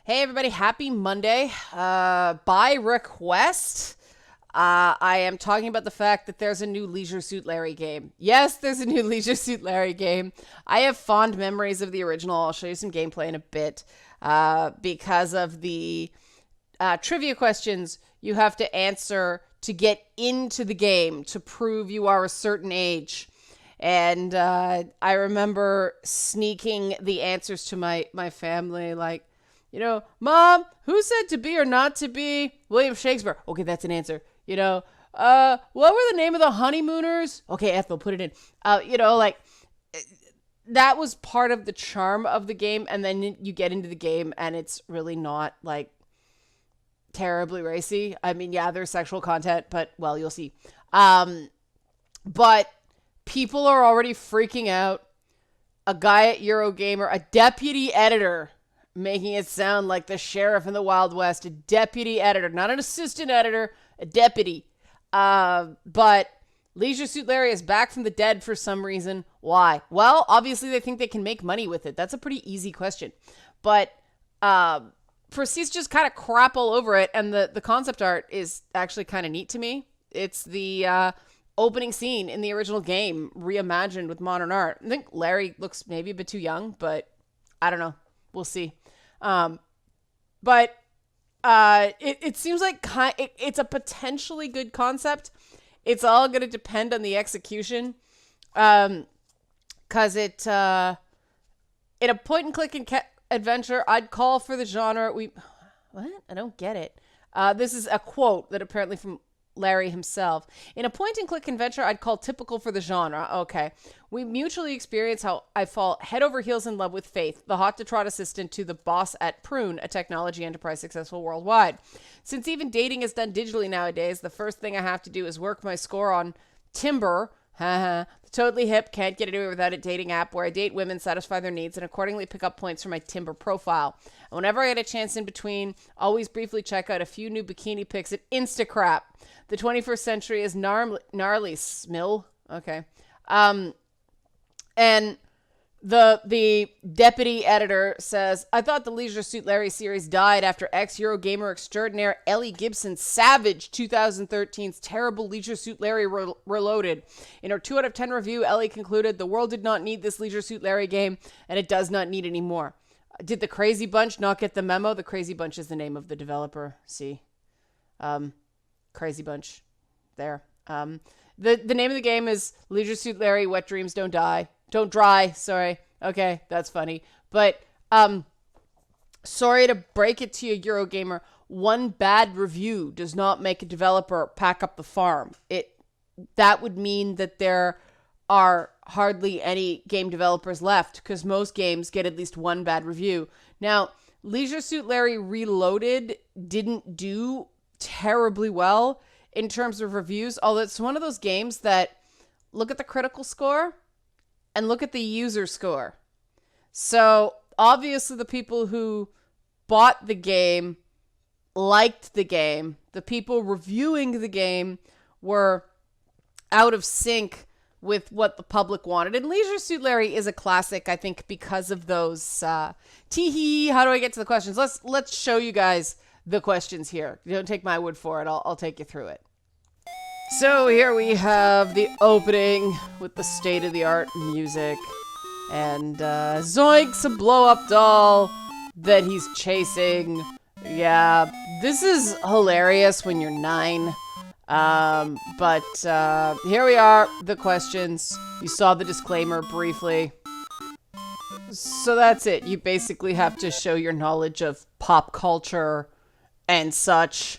Hey everybody, happy Monday. By request, I am talking about the fact that there's a new Leisure Suit Larry game. Yes, there's a new Leisure Suit Larry game. I have fond memories of the original. I'll show you some gameplay in a bit because of the trivia questions you have to answer to get into the game to prove you are a certain age. And I remember sneaking the answers to my family, like, Mom, who said to be or not to be William Shakespeare? Okay, that's an answer. What were the name of the honeymooners? Okay, Ethel, put it in. That was part of the charm of the game. And then you get into the game and it's really not like terribly racy. I mean, yeah, there's sexual content, but well, you'll see. But people are already freaking out. A guy at Eurogamer, a deputy editor, making it sound like the sheriff in the Wild West, a deputy editor, not an assistant editor, a deputy. But Leisure Suit Larry is back from the dead for some reason. Why? Well, obviously they think they can make money with it. That's a pretty easy question. But proceeds just kind of crap all over it, and the concept art is actually kind of neat to me. It's the opening scene in the original game reimagined with modern art. I think Larry looks maybe a bit too young, but I don't know. We'll see. It seems like it's a potentially good concept. It's all going to depend on the execution. Because in a point and click adventure, I'd call for the genre. What? I don't get it. This is a quote that apparently from Larry himself. In a point-and-click adventure I'd call typical for the genre. Okay. We mutually experience how I fall head over heels in love with Faith, the hot-to-trot assistant to the boss at Prune, a technology enterprise successful worldwide. Since even dating is done digitally nowadays, the first thing I have to do is work my score on Timber, the totally hip, can't get away without it dating app where I date women, satisfy their needs, and accordingly pick up points for my Timber profile. And whenever I get a chance in between, always briefly check out a few new bikini pics at Instacrap. The 21st century is gnarly smill. Okay. And the deputy editor says, I thought the Leisure Suit Larry series died after ex-Eurogamer extraordinaire Ellie Gibson savaged 2013's terrible Leisure Suit Larry Reloaded. In her 2 out of 10 review, Ellie concluded, the world did not need this Leisure Suit Larry game, and it does not need any more. Did the Crazy Bunch not get the memo? The Crazy Bunch is the name of the developer. See? Crazy Bunch. There. The name of the game is Leisure Suit Larry, Wet Dreams Don't Die. Don't Dry, sorry. Okay, that's funny. But, sorry to break it to you, Eurogamer. One bad review does not make a developer pack up the farm. That would mean that there are hardly any game developers left, because most games get at least one bad review. Now, Leisure Suit Larry Reloaded didn't do terribly well in terms of reviews, although it's one of those games that look at the critical score and look at the user score. So obviously the people who bought the game liked the game. The people reviewing the game were out of sync with what the public wanted. And Leisure Suit Larry is a classic, I think, because of those tee-hee, how do I get to the questions? Let's show you guys the questions here. Don't take my word for it. I'll take you through it. So here we have the opening with the state-of-the-art music. And zoinks, a blow-up doll that he's chasing. Yeah, this is hilarious when you're 9. But here we are, the questions. You saw the disclaimer briefly. So that's it. You basically have to show your knowledge of pop culture and such.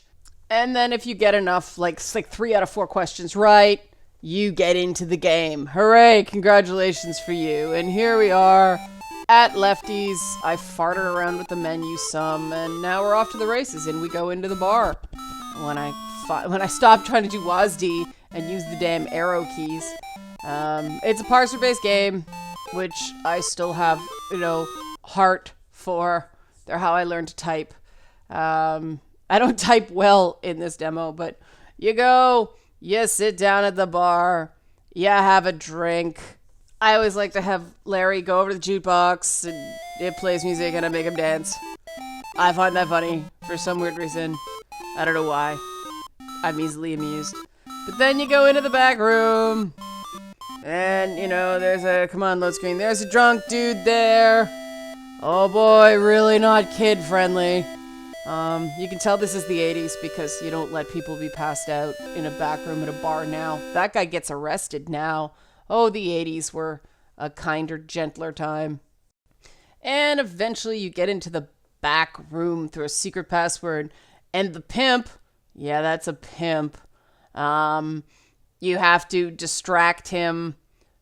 And then if you get enough, like 3 out of 4 questions right, you get into the game. Hooray, congratulations for you. And here we are at Lefties. I farted around with the menu some, and now we're off to the races, and we go into the bar. When I stop trying to do WASD and use the damn arrow keys. It's a parser-based game, which I still have, heart for. They're how I learned to type. I don't type well in this demo, but you go, you sit down at the bar, you have a drink. I always like to have Larry go over to the jukebox and it plays music and I make him dance. I find that funny for some weird reason. I don't know why. I'm easily amused. But then you go into the back room, and, you know, there's a, come on, load screen, there's a drunk dude there. Oh boy, really not kid-friendly. You can tell this is the 80s because you don't let people be passed out in a back room at a bar now. That guy gets arrested now. Oh, the 80s were a kinder, gentler time. And eventually you get into the back room through a secret password. And the pimp, yeah, that's a pimp. You have to distract him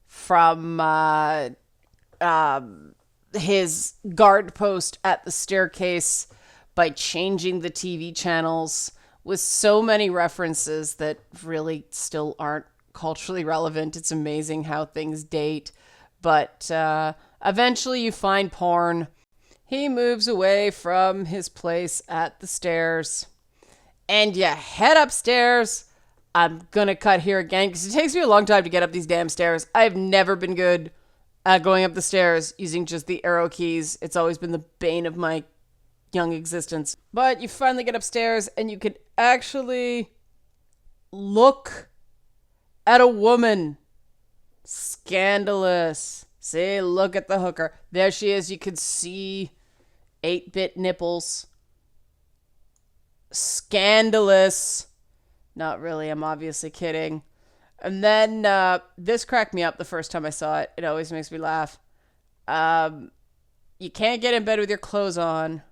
from his guard post at the staircase by changing the TV channels with so many references that really still aren't culturally relevant. It's amazing how things date. But eventually you find porn. He moves away from his place at the stairs. And you head upstairs. I'm going to cut here again because it takes me a long time to get up these damn stairs. I've never been good at going up the stairs using just the arrow keys. It's always been the bane of my young existence. But you finally get upstairs and you can actually look at a woman. Scandalous. See, look at the hooker. There she is. You can see 8-bit nipples. Scandalous. Not really. I'm obviously kidding. And then this cracked me up the first time I saw it. It always makes me laugh. You can't get in bed with your clothes on.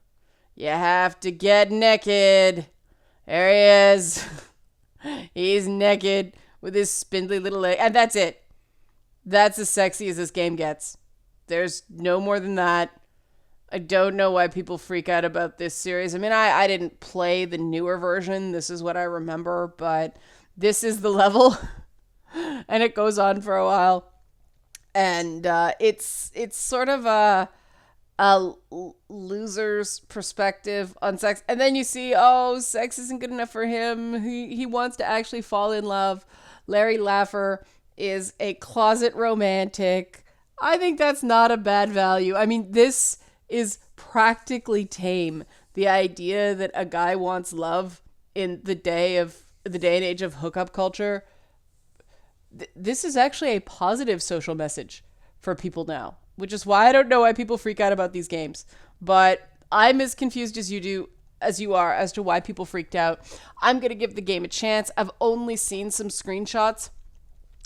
You have to get naked. There he is. He's naked with his spindly little leg. And that's it. That's as sexy as this game gets. There's no more than that. I don't know why people freak out about this series. I mean, I didn't play the newer version. This is what I remember. But this is the level. And it goes on for a while. And it's sort of a loser's perspective on sex. And then you see, oh, sex isn't good enough for him. He wants to actually fall in love. Larry Laffer is a closet romantic. I think that's not a bad value. I mean, this is practically tame. The idea that a guy wants love in the day and age of hookup culture. This is actually a positive social message for people now, which is why I don't know why people freak out about these games. But I'm as confused as you are as to why people freaked out. I'm going to give the game a chance. I've only seen some screenshots.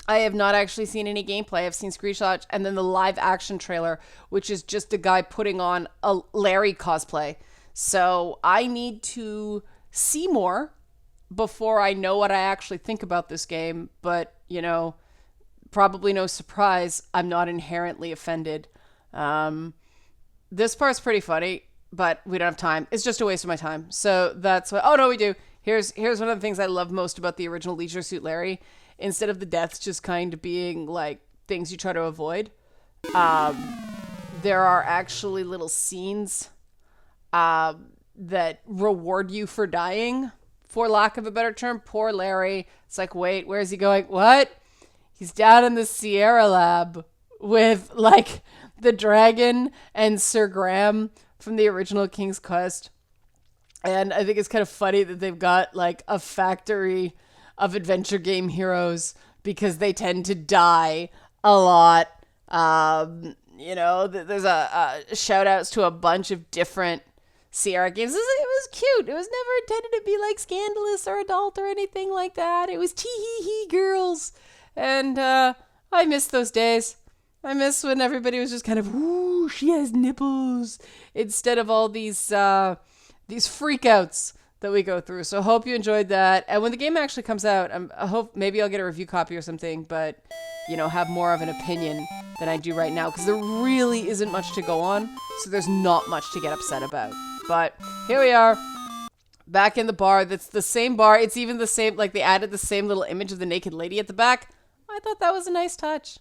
I have not actually seen any gameplay. I've seen screenshots and then the live action trailer, which is just a guy putting on a Larry cosplay. So I need to see more before I know what I actually think about this game. But, you know, probably no surprise, I'm not inherently offended. This part's pretty funny, but we don't have time. It's just a waste of my time. So that's what... Oh, no, we do. Here's one of the things I love most about the original Leisure Suit Larry. Instead of the deaths just kind of being, like, things you try to avoid, there are actually little scenes that reward you for dying, for lack of a better term. Poor Larry. It's like, wait, where's he going? What? He's down in the Sierra Lab with, like, the dragon and Sir Graham from the original King's Quest. And I think it's kind of funny that they've got, like, a factory of adventure game heroes because they tend to die a lot. You know, there's a shout outs to a bunch of different Sierra games. It was cute. It was never intended to be like scandalous or adult or anything like that. It was tee-hee-hee girls. And I miss those days. I miss when everybody was just kind of, ooh, she has nipples, instead of all these freakouts that we go through. So hope you enjoyed that. And when the game actually comes out, I hope maybe I'll get a review copy or something, but, you know, have more of an opinion than I do right now, because there really isn't much to go on. So there's not much to get upset about. But here we are, back in the bar. That's the same bar. It's even the same, like they added the same little image of the naked lady at the back. I thought that was a nice touch.